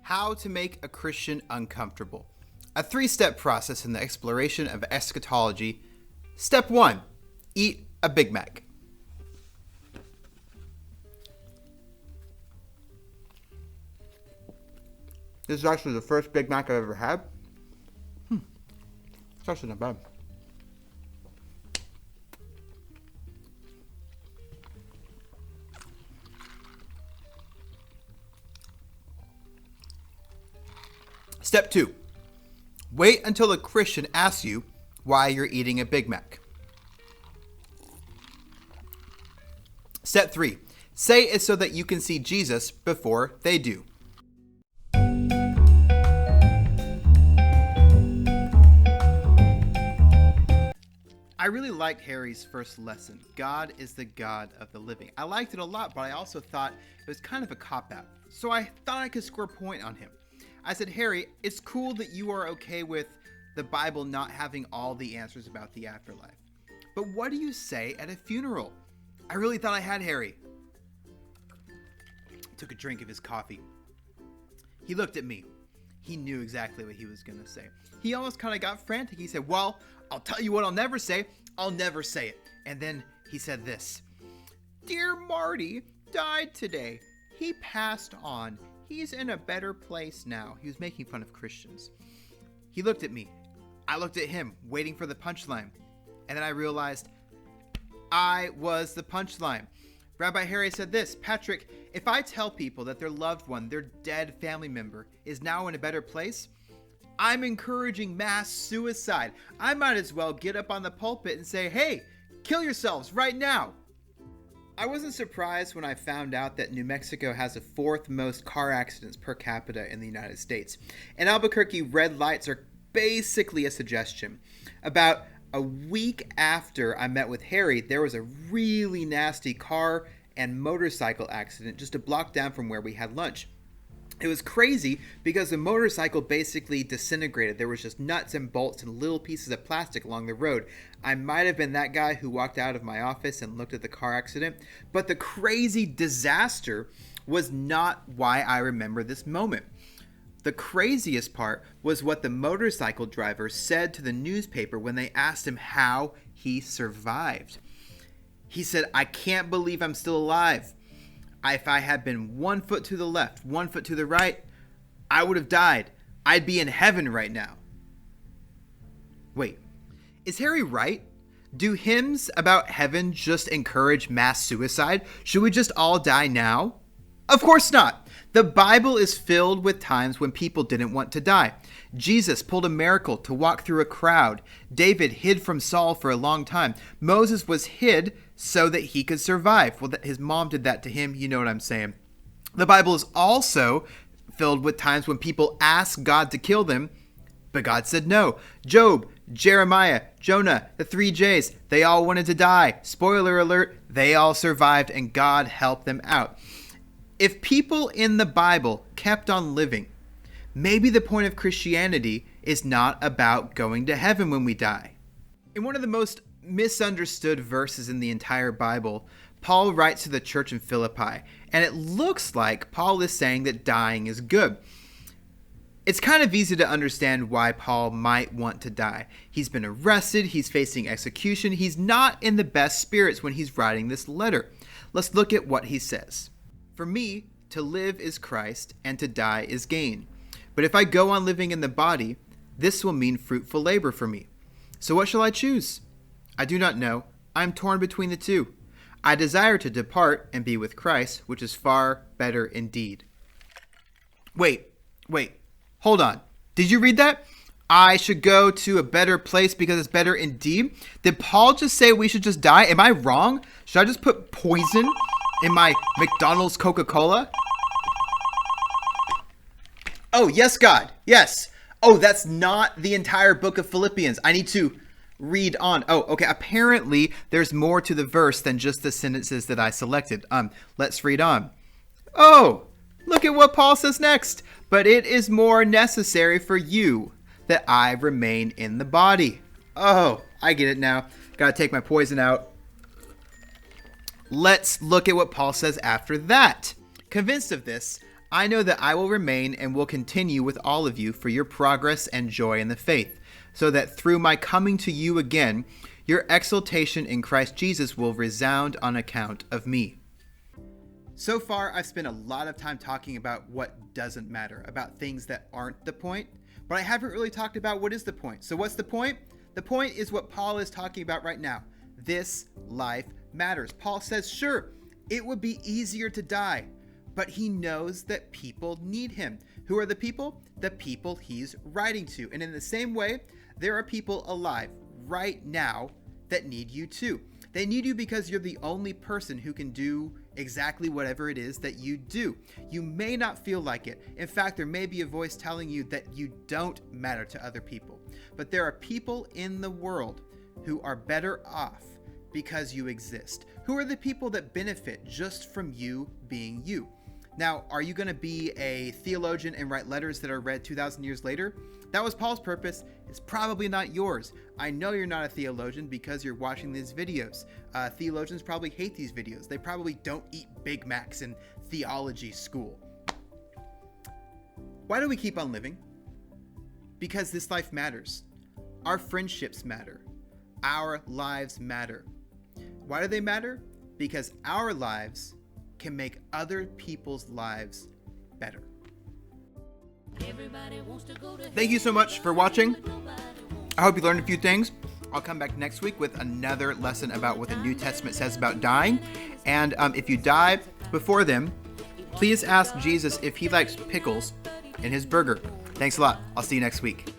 How to make a Christian uncomfortable. A 3-step process in the exploration of eschatology. Step 1. Eat a Big Mac. This is actually the first Big Mac I've ever had. It's actually not bad. Step 2. Wait until a Christian asks you why you're eating a Big Mac. Step 3. Say it so that you can see Jesus before they do. I really liked Harry's first lesson. God is the God of the living. I liked it a lot, but I also thought it was kind of a cop-out. So I thought I could score a point on him. I said, Harry, it's cool that you are okay with the Bible not having all the answers about the afterlife. But what do you say at a funeral? I really thought I had Harry. Took a drink of his coffee. He looked at me. He knew exactly what he was going to say. He almost kind of got frantic. He said, well, I'll tell you what I'll never say. I'll never say it. And then he said this. Dear Marty died today. He passed on. He's in a better place now. He was making fun of Christians. He looked at me. I looked at him, waiting for the punchline. And then I realized I was the punchline. Rabbi Harry said this, Patrick, if I tell people that their loved one, their dead family member, is now in a better place, I'm encouraging mass suicide. I might as well get up on the pulpit and say, hey, kill yourselves right now. I wasn't surprised when I found out that New Mexico has the 4th most car accidents per capita in the United States. In Albuquerque, red lights are basically a suggestion. About a week after I met with Harry, there was a really nasty car and motorcycle accident just a block down from where we had lunch. It was crazy because the motorcycle basically disintegrated. There was just nuts and bolts and little pieces of plastic along the road. I might have been that guy who walked out of my office and looked at the car accident, but the crazy disaster was not why I remember this moment. The craziest part was what the motorcycle driver said to the newspaper when they asked him how he survived. He said, I can't believe I'm still alive. If I had been 1 foot to the left, 1 foot to the right, I would have died. I'd be in heaven right now. Wait, is Harry right? Do hymns about heaven just encourage mass suicide? Should we just all die now? Of course not. The Bible is filled with times when people didn't want to die. Jesus pulled a miracle to walk through a crowd. David hid from Saul for a long time. Moses was hid so that he could survive. Well, his mom did that to him. You know what I'm saying. The Bible is also filled with times when people asked God to kill them, but God said no. Job, Jeremiah, Jonah, the 3 J's, they all wanted to die. Spoiler alert, they all survived and God helped them out. If people in the Bible kept on living, maybe the point of Christianity is not about going to heaven when we die. In one of the most misunderstood verses in the entire Bible, Paul writes to the church in Philippi, and it looks like Paul is saying that dying is good. It's kind of easy to understand why Paul might want to die. He's been arrested, he's facing execution, he's not in the best spirits when he's writing this letter. Let's look at what he says. For me, to live is Christ, and to die is gain. But if I go on living in the body, this will mean fruitful labor for me. So what shall I choose? I do not know. I am torn between the two. I desire to depart and be with Christ, which is far better indeed. Wait, hold on. Did you read that? I should go to a better place because it's better indeed? Did Paul just say we should just die? Am I wrong? Should I just put poison in my McDonald's Coca-Cola? Oh, yes, God. Yes. Oh, that's not the entire book of Philippians. I need to read on. Oh, okay. Apparently, there's more to the verse than just the sentences that I selected. Let's read on. Oh, look at what Paul says next. But it is more necessary for you that I remain in the body. Oh, I get it now. Gotta take my poison out. Let's look at what Paul says after that. Convinced of this, I know that I will remain and will continue with all of you for your progress and joy in the faith, so that through my coming to you again, your exaltation in Christ Jesus will resound on account of me. So far, I've spent a lot of time talking about what doesn't matter, about things that aren't the point, but I haven't really talked about what is the point. So what's the point? The point is what Paul is talking about right now. This life matters. Paul says, sure, it would be easier to die, but he knows that people need him. Who are the people? The people he's writing to. And in the same way, there are people alive right now that need you too. They need you because you're the only person who can do exactly whatever it is that you do. You may not feel like it. In fact, there may be a voice telling you that you don't matter to other people. But there are people in the world who are better off because you exist. Who are the people that benefit just from you being you? Now, are you going to be a theologian and write letters that are read 2,000 years later? That was Paul's purpose. It's probably not yours. I know you're not a theologian because you're watching these videos. Theologians probably hate these videos. They probably don't eat Big Macs in theology school. Why do we keep on living? Because this life matters. Our friendships matter. Our lives matter. Why do they matter? Because our lives can make other people's lives better. Thank you so much for watching. I hope you learned a few things. I'll come back next week with another lesson about what the New Testament says about dying. And if you die before then, please ask Jesus if he likes pickles in his burger. Thanks a lot. I'll see you next week.